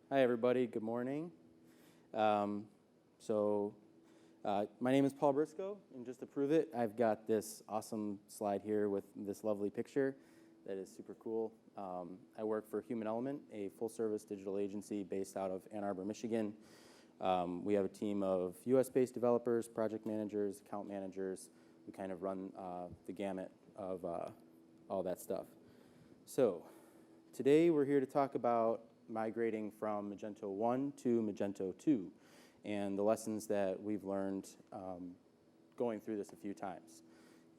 Hi, everybody. Good morning. My name is Paul Briscoe, and just to prove it, I've got this awesome slide here with this lovely picture that is super cool. I work for Human Element, a full-service digital agency based out of Ann Arbor, Michigan. We have a team of US-based developers, project managers, account managers. We kind of run the gamut of all that stuff. So today we're here to talk about migrating from Magento 1 to Magento 2 and the lessons that we've learned going through this a few times.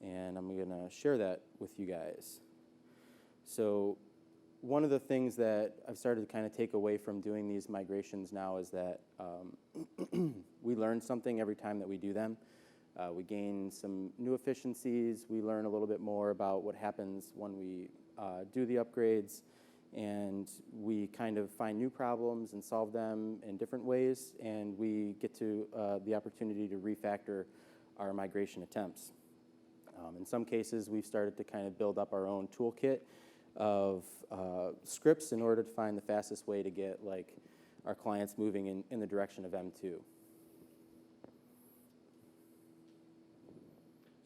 And I'm going to share that with you guys. So one of the things that I've started to kind of take away from doing these migrations now is that we learn something every time that we do them. We gain some new efficiencies. We learn a little bit more about what happens when we do the upgrades. And we kind of find new problems and solve them in different ways, and we get to the opportunity to refactor our migration attempts. In some cases, we've started to kind of build up our own toolkit of scripts in order to find the fastest way to get our clients moving in the direction of M2.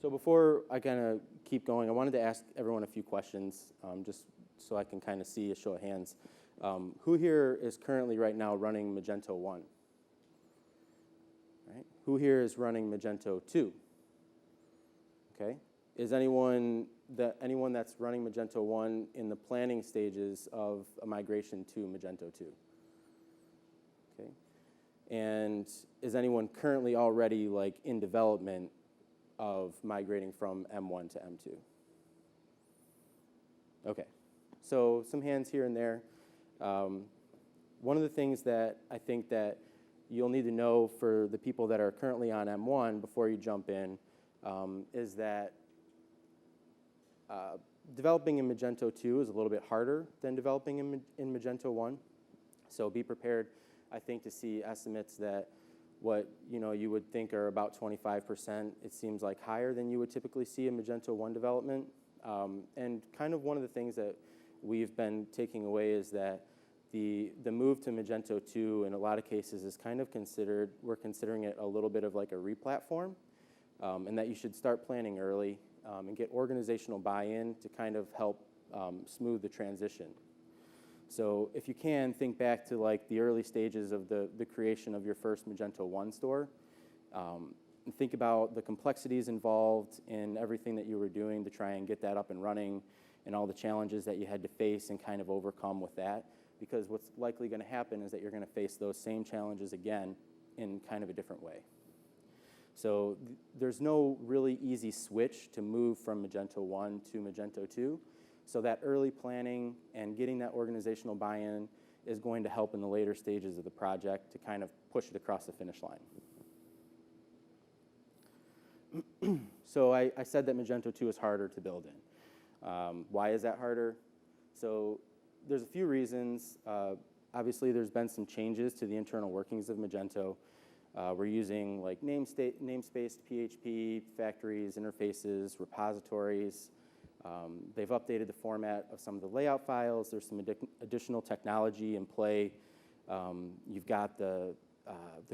So before I kind of keep going, I wanted to ask everyone a few questions, just so I can kind of see a show of hands. Who here is currently right now running Magento 1? Right? Who here is running Magento 2? Okay. Is anyone that's running Magento 1 in the planning stages of a migration to Magento 2? Okay. And is anyone currently already in development of migrating from M1 to M2? Okay. So some hands here and there. One of the things that I think that you'll need to know for the people that are currently on M1 before you jump in is that developing in Magento 2 is a little bit harder than developing in Magento 1. So be prepared, I think, to see estimates that what you would think are about 25%, it seems like higher than you would typically see in Magento 1 development. And kind of one of the things that we've been taking away is that the move to Magento 2 in a lot of cases is kind of we're considering it a little bit of like a replatform, and that you should start planning early and get organizational buy-in to kind of help smooth the transition. So if you can, think back to the early stages of the creation of your first Magento 1 store. And think about the complexities involved in everything that you were doing to try and get that up and running, and all the challenges that you had to face and kind of overcome with that. Because what's likely going to happen is that you're going to face those same challenges again in kind of a different way. So there's no really easy switch to move from Magento 1 to Magento 2. So that early planning and getting that organizational buy-in is going to help in the later stages of the project to kind of push it across the finish line. So I said that Magento 2 is harder to build in. Why is that harder? So there's a few reasons. Obviously, there's been some changes to the internal workings of Magento. We're using namespaced PHP, factories, interfaces, repositories. They've updated the format of some of the layout files. There's some additional technology in play. You've got the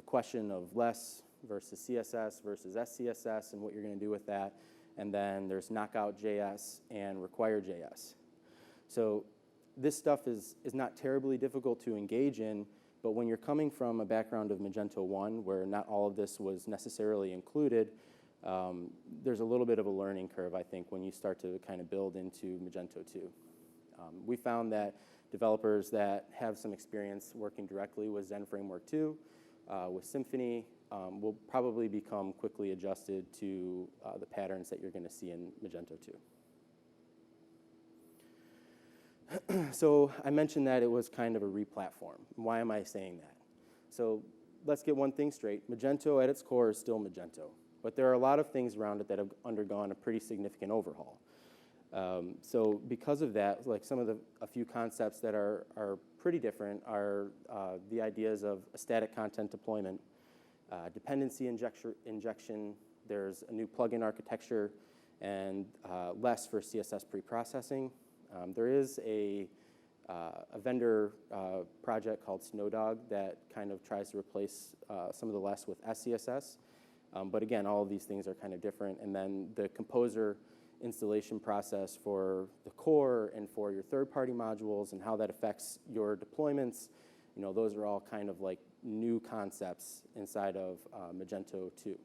question of less versus CSS versus SCSS and what you're going to do with that. And then there's Knockout.js and Require.js. So this stuff is not terribly difficult to engage in, but when you're coming from a background of Magento 1, where not all of this was necessarily included, there's a little bit of a learning curve, I think, when you start to kind of build into Magento 2. We found that developers that have some experience working directly with Zen Framework 2, with Symfony, will probably become quickly adjusted to the patterns that you're going to see in Magento 2. So I mentioned that it was kind of a replatform. Why am I saying that? So let's get one thing straight. Magento at its core is still Magento, but there are a lot of things around it that have undergone a pretty significant overhaul. So because of that, a few concepts that are pretty different are the ideas of a static content deployment, dependency injection, there's a new plugin architecture, and less for CSS preprocessing. There is a a vendor project called Snowdog that kind of tries to replace some of the less with SCSS. But again, all of these things are kind of different. And then the Composer installation process for the core and for your third-party modules and how that affects your deployments, you know, those are all kind of like new concepts inside of Magento 2.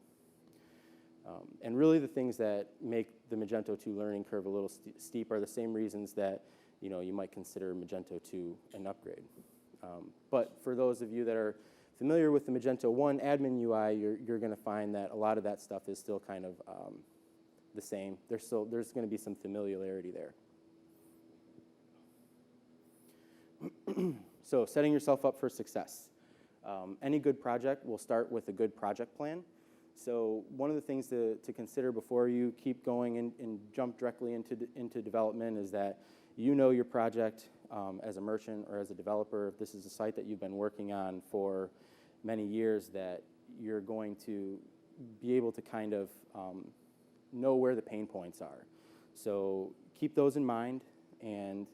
And really the things that make the Magento 2 learning curve a little steep are the same reasons that, you know, you might consider Magento 2 an upgrade. But for those of you that are familiar with the Magento 1 admin UI, you're going to find that a lot of that stuff is still kind of the same. There's going to be some familiarity there. So setting yourself up for success. Any good project will start with a good project plan. So one of the things to consider before you keep going and jump directly into development is that you know your project as a merchant or as a developer. If this is a site that you've been working on for many years, that you're going to be able to kind of know where the pain points are. So keep those in mind and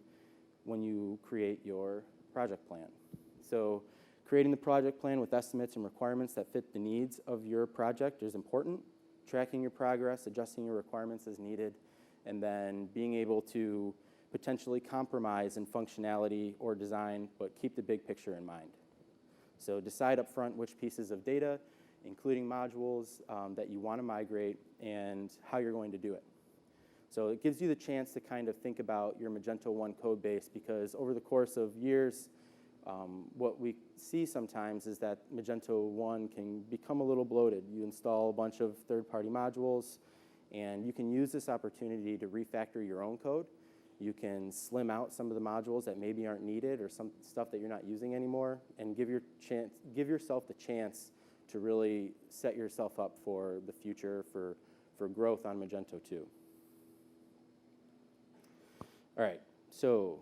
when you create your project plan. So creating the project plan with estimates and requirements that fit the needs of your project is important. Tracking your progress, adjusting your requirements as needed, and then being able to potentially compromise in functionality or design, but keep the big picture in mind. So decide up front which pieces of data, including modules that you want to migrate and how you're going to do it. So it gives you the chance to kind of think about your Magento 1 code base, because over the course of years, what we see sometimes is that Magento 1 can become a little bloated. You install a bunch of third-party modules, and you can use this opportunity to refactor your own code. You can slim out some of the modules that maybe aren't needed or some stuff that you're not using anymore, and give yourself the chance to really set yourself up for the future for growth on Magento 2. All right, so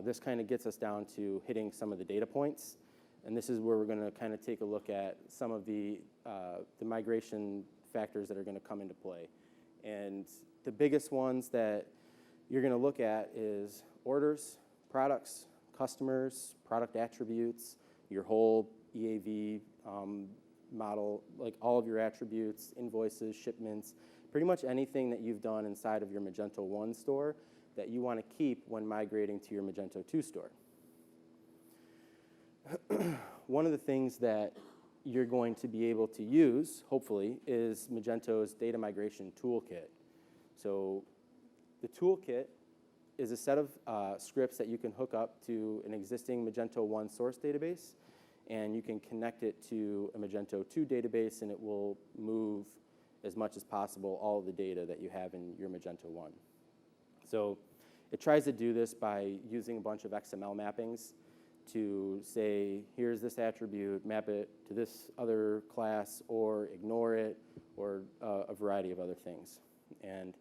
this kind of gets us down to hitting some of the data points, and this is where we're going to kind of take a look at some of the migration factors that are going to come into play. And the biggest ones that you're going to look at is orders, products, customers, product attributes, your whole EAV model, like all of your attributes, invoices, shipments, pretty much anything that you've done inside of your Magento 1 store that you want to keep when migrating to your Magento 2 store. One of the things that you're going to be able to use, hopefully, is Magento's data migration toolkit. So the toolkit is a set of scripts that you can hook up to an existing Magento 1 source database, and you can connect it to a Magento 2 database, and it will move as much as possible all of the data that you have in your Magento 1. So it tries to do this by using a bunch of XML mappings to say, here's this attribute, map it to this other class, or ignore it, or a variety of other things. And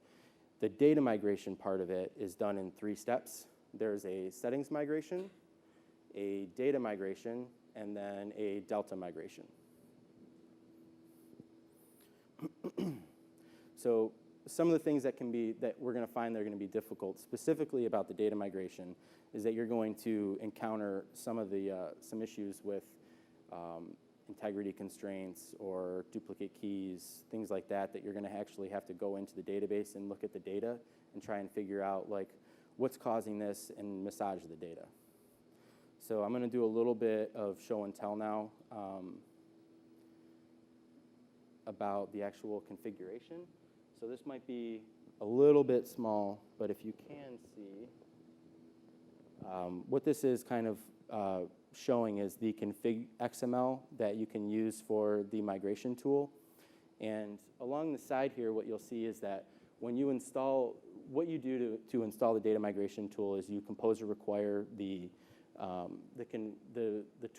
the data migration part of it is done in 3 steps. There's a settings migration, a data migration, and then a delta migration. So some of the things that we're going to find that are going to be difficult, specifically about the data migration, is that you're going to encounter some issues with integrity constraints or duplicate keys, things like that you're going to actually have to go into the database and look at the data and try and figure out like what's causing this and massage the data. So I'm going to do a little bit of show and tell now about the actual configuration. So this might be a little bit small, but if you can see, what this is kind of showing is the config XML that you can use for the migration tool. And along the side here, what you'll see is that when you install, what you do to install the data migration tool is you compose or require the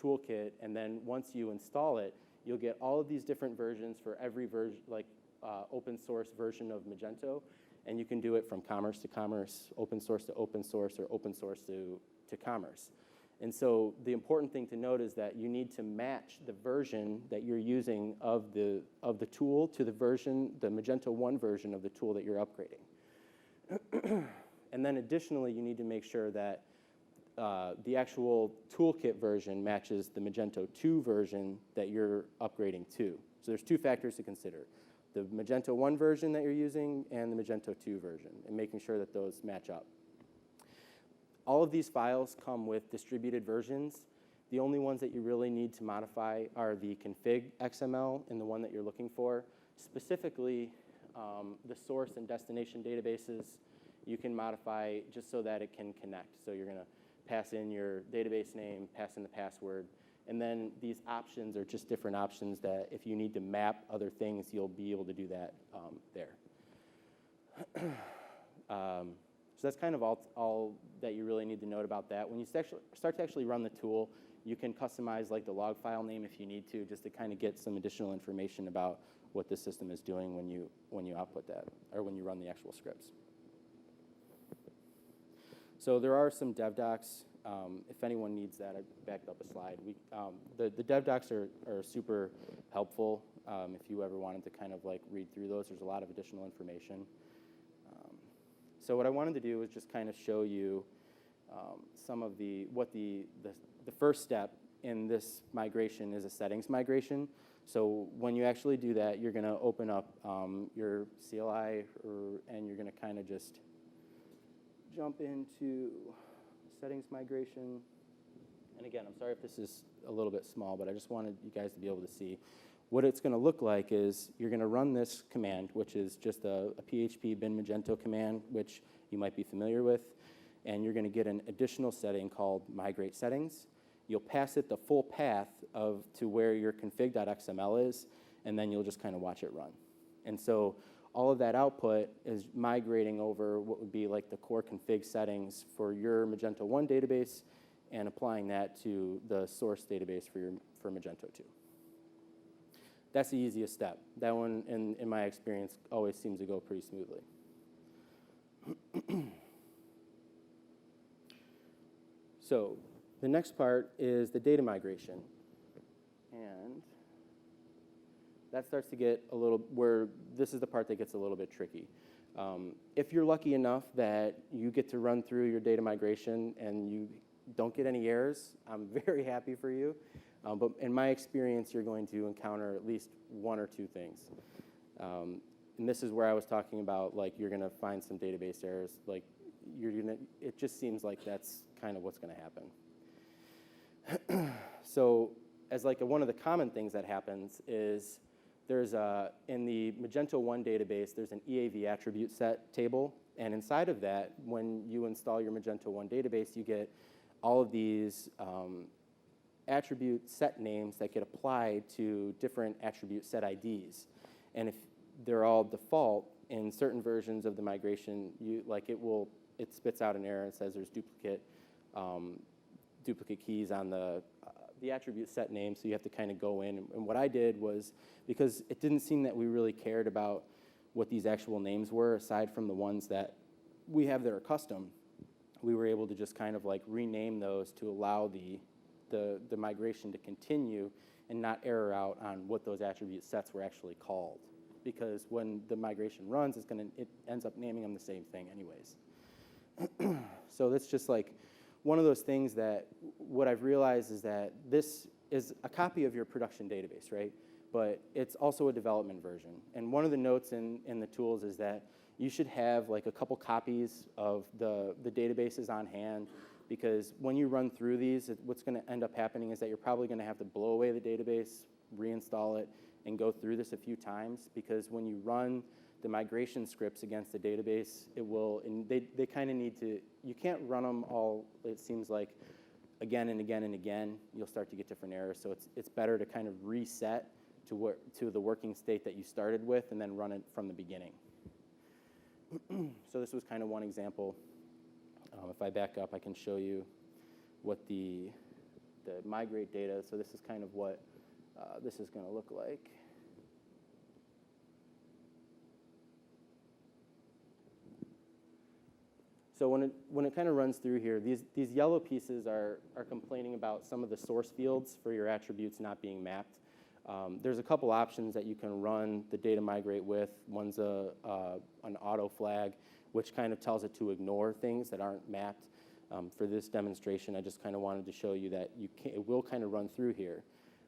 toolkit, and then once you install it, you'll get all of these different versions for every version, like open source version of Magento, and you can do it from commerce to commerce, open source to open source, or open source to commerce. And so the important thing to note is that you need to match the version that you're using of the tool to the Magento 1 version of the tool that you're upgrading. And then additionally, you need to make sure that the actual Toolkit version matches the Magento 2 version that you're upgrading to. So there's two factors to consider: the Magento 1 version that you're using and the Magento 2 version, and making sure that those match up. All of these files come with distributed versions. The only ones that you really need to modify are the config XML and the one that you're looking for. Specifically, the source and destination databases, you can modify just so that it can connect. So you're going to pass in your database name, pass in the password, and then these options are just different options that if you need to map other things, you'll be able to do that there. So that's kind of all that you really need to note about that. When you start to actually run the tool, you can customize like the log file name if you need to, just to kind of get some additional information about what the system is doing when you output that, or when you run the actual scripts. So there are some dev docs. If anyone needs that, I backed up a slide. The dev docs are super helpful if you ever wanted to kind of like read through those. There's a lot of additional information. So what I wanted to do was just kind of show you some of the first step in this migration is a settings migration. So when you actually do that, you're going to open up your CLI, and you're going to kind of just jump into settings migration. And again, I'm sorry if this is a little bit small, but I just wanted you guys to be able to see. What it's going to look like is you're going to run this command, which is just a PHP bin Magento command, which you might be familiar with, and you're going to get an additional setting called Migrate Settings. You'll pass it the full path to where your config.xml is, and then you'll just kind of watch it run. And so all of that output is migrating over what would be like the core config settings for your Magento 1 database and applying that to the source database for Magento 2. That's the easiest step. That one, in my experience, always seems to go pretty smoothly. So the next part is the data migration. And that starts to get a little, where this is the part that gets a little bit tricky. If you're lucky enough that you get to run through your data migration and you don't get any errors, I'm very happy for you. But in my experience, you're going to encounter at least one or two things. And this is where I was talking about, like, you're going to find some database errors. Like, it just seems like that's kind of what's going to happen. So as like one of the common things that happens is there's in the Magento 1 database, there's an EAV attribute set table. And inside of that, when you install your Magento 1 database, you get all of these attribute set names that get applied to different attribute set IDs. And if they're all default in certain versions of the migration, it spits out an error and says there's duplicate keys on the attribute set name, so you have to kind of go in. And what I did was, because it didn't seem that we really cared about what these actual names were, aside from the ones that we have that are custom, we were able to just kind of like rename those to allow the migration to continue and not error out on what those attribute sets were actually called. Because when the migration runs, it ends up naming them the same thing anyways. So that's just like one of those things that what I've realized is that this is a copy of your production database, right? But it's also a development version. And one of the notes in the tools is that you should have like a couple copies of the databases on hand, because when you run through these, what's going to end up happening is that you're probably going to have to blow away the database, reinstall it, and go through this a few times, because when you run the migration scripts against the database, it will, and they kind of need to, you can't run them all, it seems like, again and again and again. You'll start to get different errors, so it's better to kind of reset to the working state that you started with and then run it from the beginning. So this was kind of one example. If I back up, I can show you what the migrate data, so this is kind of what this is going to look like. So when it kind of runs through here, these yellow pieces are complaining about some of the source fields for your attributes not being mapped. There's a couple options that you can run the data migrate with. One's an auto flag, which kind of tells it to ignore things that aren't mapped. For this demonstration, I just kind of wanted to show you that it will kind of run through here.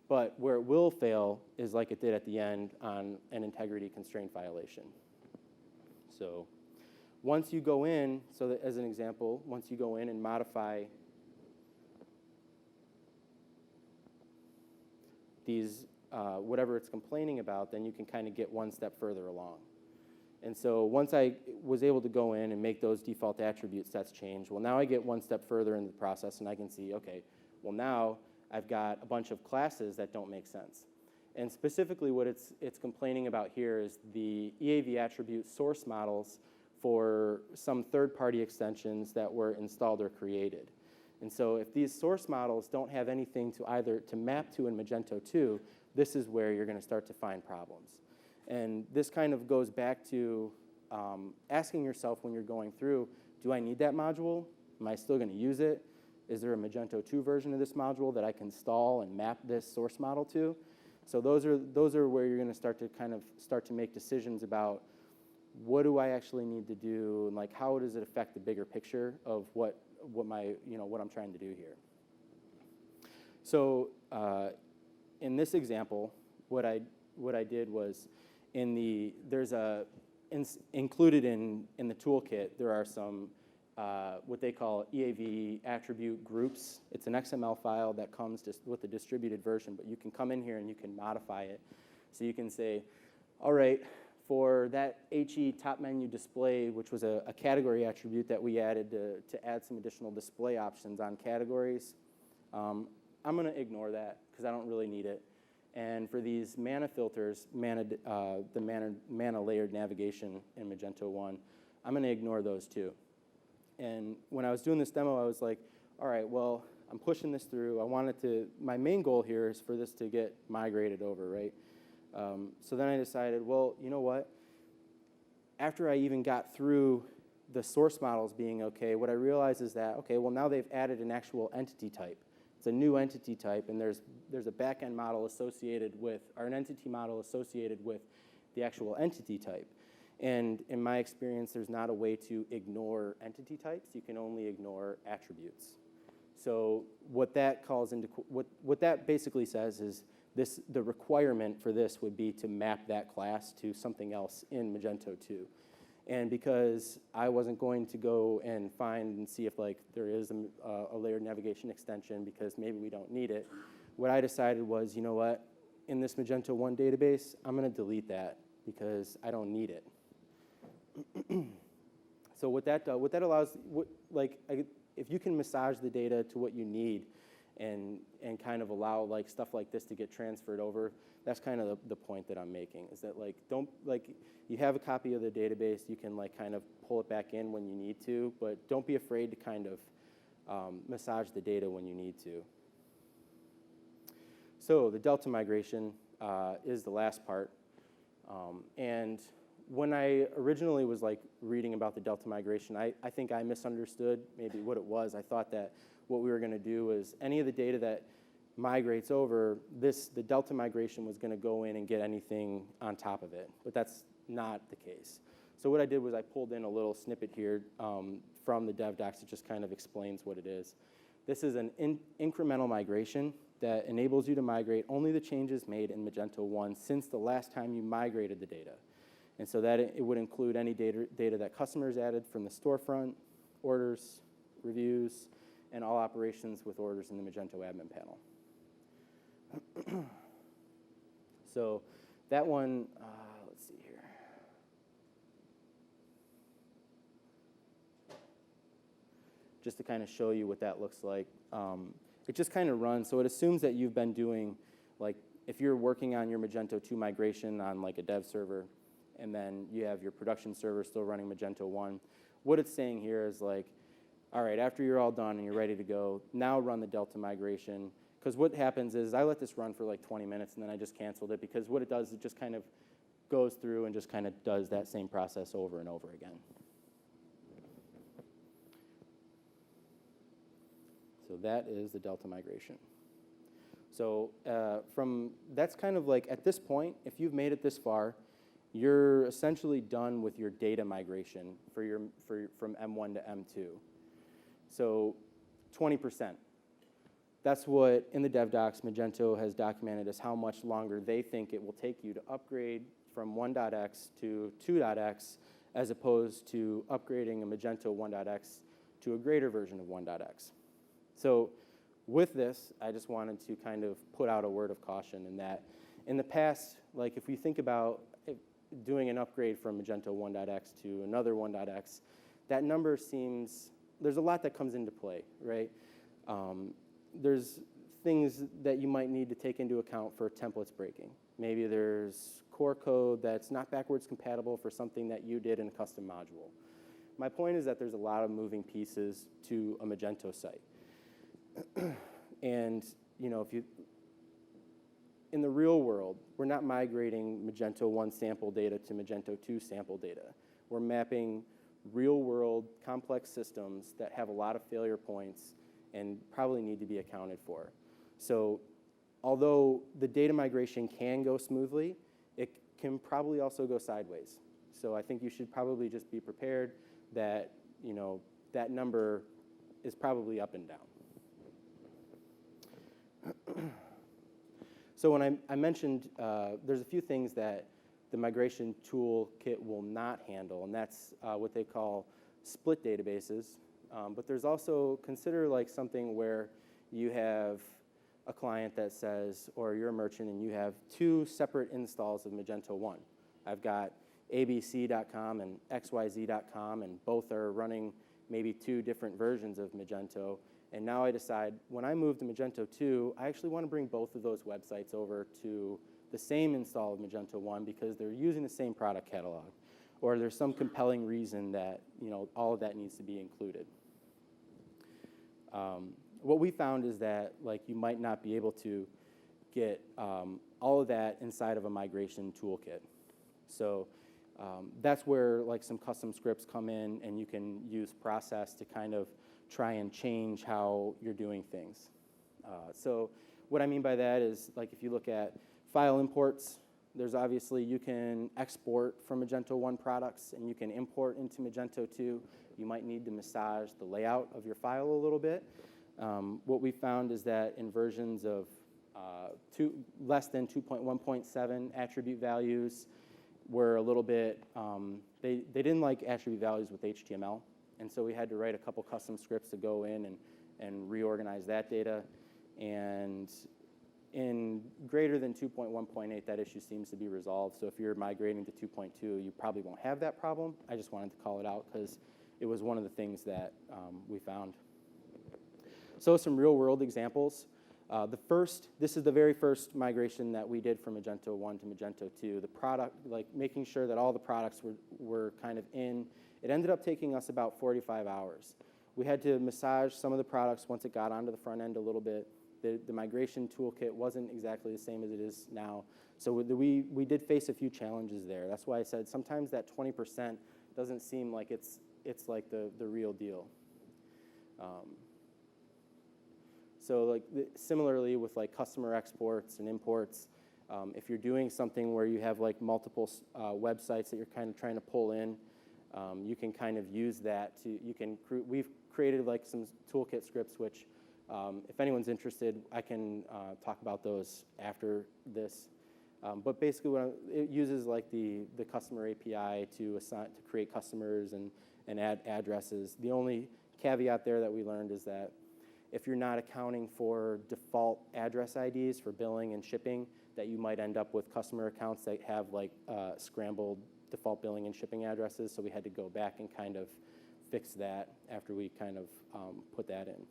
But where it will fail is like it did at the end on an integrity constraint violation. So once you go in, so that as an example, once you go in and modify these, whatever it's complaining about, then you can kind of get one step further along. And so once I was able to go in and make those default attribute sets change, well, now I get one step further in the process, and I can see, okay, well, now I've got a bunch of classes that don't make sense. And specifically what it's complaining about here is the EAV attribute source models for some third-party extensions that were installed or created. And so if these source models don't have anything to map to in Magento 2, this is where you're going to start to find problems. And this kind of goes back to asking yourself when you're going through, do I need that module? Am I still going to use it? Is there a Magento 2 version of this module that I can install and map this source model to? So those are where you're going to start to make decisions about what do I actually need to do, and like how does it affect the bigger picture of what I'm trying to do here. So in this example, what I did was included in the toolkit, there are some what they call EAV attribute groups. It's an XML file that comes just with a distributed version, but you can come in here and you can modify it. So you can say, all right, for that HE top menu display, which was a category attribute that we added to add some additional display options on categories, I'm going to ignore that because I don't really need it. And for these mana filters, the mana layered navigation in Magento 1, I'm going to ignore those too. And when I was doing this demo, I was like, all right, well, I'm pushing this through. My main goal here is for this to get migrated over, right? So then I decided, well, you know what? After I even got through the source models being okay, what I realized is that, okay, well, now they've added an actual entity type. It's a new entity type, and there's a backend model associated with, or an entity model associated with the actual entity type. And in my experience, there's not a way to ignore entity types. You can only ignore attributes. So what that calls into, what that basically says is the requirement for this would be to map that class to something else in Magento 2. And because I wasn't going to go and find and see if like there is a layered navigation extension because maybe we don't need it, what I decided was, you know what, in this Magento 1 database, I'm going to delete that because I don't need it. So what that allows, if you can massage the data to what you need and kind of allow like stuff like this to get transferred over, that's kind of the point that I'm making, is that you have a copy of the database, you can like kind of pull it back in when you need to, but don't be afraid to kind of massage the data when you need to. So the Delta migration is the last part, and when I originally was like reading about the Delta migration, I think I misunderstood maybe what it was. I thought that what we were going to do is any of the data that migrates over, the Delta migration was going to go in and get anything on top of it, but that's not the case. So what I did was I pulled in a little snippet here from the dev docs that just kind of explains what it is. This is an incremental migration that enables you to migrate only the changes made in Magento 1 since the last time you migrated the data. And so that it would include any data that customers added from the storefront, orders, reviews, and all operations with orders in the Magento admin panel. So that one, let's see here. Just to kind of show you what that looks like. It just kind of runs, so it assumes that you've been doing, like, if you're working on your Magento 2 migration on like a dev server, and then you have your production server still running Magento 1. What it's saying here is like, all right, after you're all done and you're ready to go, now run the Delta migration. Because what happens is I let this run for like 20 minutes and then I just canceled it, because what it does is it just kind of goes through and just kind of does that same process over and over again. So that is the Delta migration. So that's kind of like, at this point, if you've made it this far, you're essentially done with your data migration from M1 to M2. So 20%. That's what, in the dev docs, Magento has documented as how much longer they think it will take you to upgrade from 1.x to 2.x, as opposed to upgrading a Magento 1.x to a greater version of 1.x. So with this, I just wanted to kind of put out a word of caution in that in the past, like if we think about doing an upgrade from Magento 1.x to another 1.x, that number seems, there's a lot that comes into play, right? There's things that you might need to take into account for templates breaking. Maybe there's core code that's not backwards compatible for something that you did in a custom module. My point is that there's a lot of moving pieces to a Magento site. And you know, if you, in the real world, we're not migrating Magento 1 sample data to Magento 2 sample data. We're mapping real world complex systems that have a lot of failure points and probably need to be accounted for. So although the data migration can go smoothly, it can probably also go sideways. So I think you should probably just be prepared that, you know, that number is probably up and down. So when I mentioned there's a few things that the migration toolkit will not handle, and that's what they call split databases. But there's also, consider like something where you have a client that says, or you're a merchant and you have two separate installs of Magento 1. I've got abc.com and xyz.com, and both are running maybe two different versions of Magento. And now I decide, when I move to Magento 2, I actually want to bring both of those websites over to the same install of Magento 1 because they're using the same product catalog. Or there's some compelling reason that, you know, all of that needs to be included. What we found is that, like, you might not be able to get all of that inside of a migration toolkit. So that's where, like, some custom scripts come in, and you can use process to kind of try and change how you're doing things. So what I mean by that is, like, if you look at file imports, there's obviously, you can export from Magento 1 products, and you can import into Magento 2. You might need to massage the layout of your file a little bit. What we found is that in versions of less than 2.1.7, attribute values were a little bit, they didn't like attribute values with HTML. And so we had to write a couple custom scripts to go in and reorganize that data. And in greater than 2.1.8, that issue seems to be resolved. So if you're migrating to 2.2, you probably won't have that problem. I just wanted to call it out because it was one of the things that we found. So some real world examples. This is the very first migration that we did from Magento 1 to Magento 2. The product, like making sure that all the products were kind of in. It ended up taking us about 45 hours. We had to massage some of the products once it got onto the front end a little bit. The migration toolkit wasn't exactly the same as it is now. So we did face a few challenges there. That's why I said sometimes that 20% doesn't seem like it's like the real deal. So like similarly with like customer exports and imports, if you're doing something where you have like multiple websites that you're kind of trying to pull in, you can kind of use that to, we've created like some toolkit scripts which if anyone's interested, I can talk about those after this. But basically, it uses like the customer API to create customers and add addresses. The only caveat there that we learned is that if you're not accounting for default address IDs for billing and shipping, that you might end up with customer accounts that have like scrambled default billing and shipping addresses. So we had to go back and kind of fix that after we kind of put that in.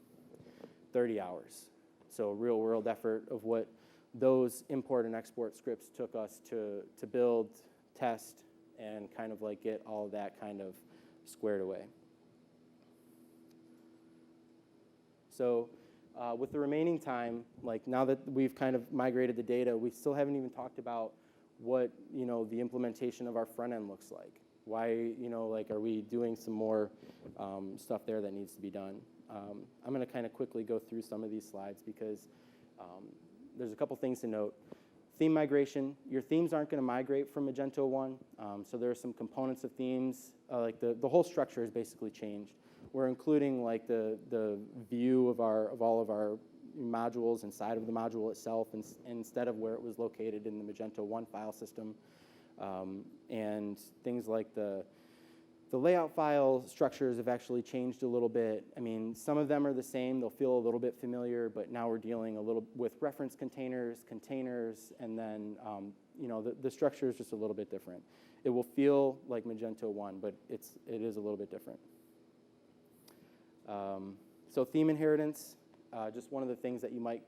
30 hours. So a real world effort of what those import and export scripts took us to build, test, and kind of like get all of that kind of squared away. So with the remaining time, like now that we've kind of migrated the data, we still haven't even talked about what, you know, the implementation of our front end looks like. Why, you know, like are we doing some more stuff there that needs to be done? I'm going to kind of quickly go through some of these slides because there's a couple things to note. Theme migration, your themes aren't going to migrate from Magento 1, so there are some components of themes, like the whole structure is basically changed. we're including like the view of all of our modules inside of the module itself, instead of where it was located in the Magento 1 file system. And things like the layout file structures have actually changed a little bit. I mean, some of them are the same. They'll feel a little bit familiar, but now we're dealing a little with reference containers, and then the structure is just a little bit different. It will feel like Magento 1, but it is a little bit different. So theme inheritance, just one of the things that you might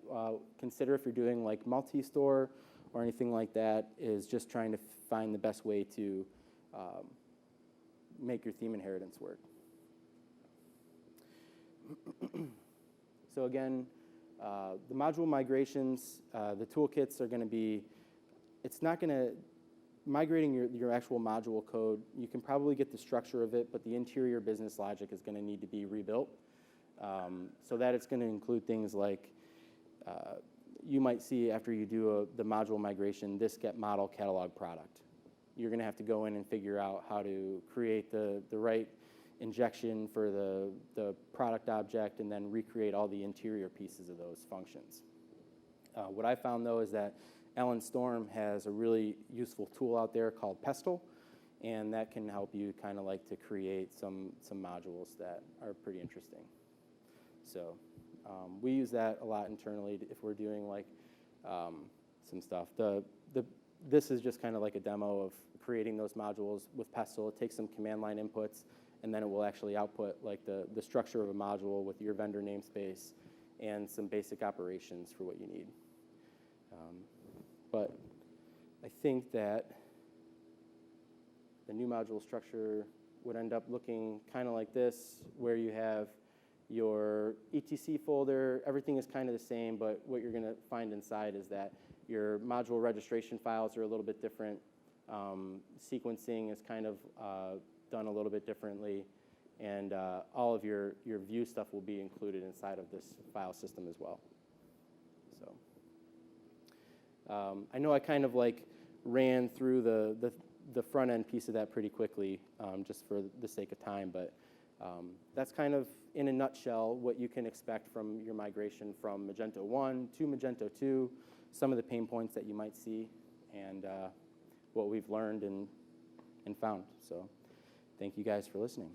consider if you're doing like multi-store or anything like that, is just trying to find the best way to make your theme inheritance work. So again, the module migrations, the toolkits are going to be, it's not going to, migrating your actual module code, you can probably get the structure of it, but the interior business logic is going to need to be rebuilt. So that it's going to include things like, you might see after you do the module migration, this get model catalog product. You're going to have to go in and figure out how to create the right injection for the product object, and then recreate all the interior pieces of those functions. What I found, though, is that Alan Storm has a really useful tool out there called Pestle, and that can help you kind of like to create some modules that are pretty interesting. So we use that a lot internally if we're doing like some stuff. This is just kind of like a demo of creating those modules with Pestle. It takes some command line inputs, and then it will actually output like the structure of a module with your vendor namespace and some basic operations for what you need. But I think that the new module structure would end up looking kind of like this, where you have your etc folder. Everything is kind of the same, but what you're going to find inside is that your module registration files are a little bit different. Sequencing is kind of done a little bit differently, and all of your view stuff will be included inside of this file system as well. So I know I kind of like ran through the front end piece of that pretty quickly, just for the sake of time, but that's kind of in a nutshell what you can expect from your migration from Magento 1 to Magento 2, some of the pain points that you might see, and what we've learned and found. So thank you guys for listening.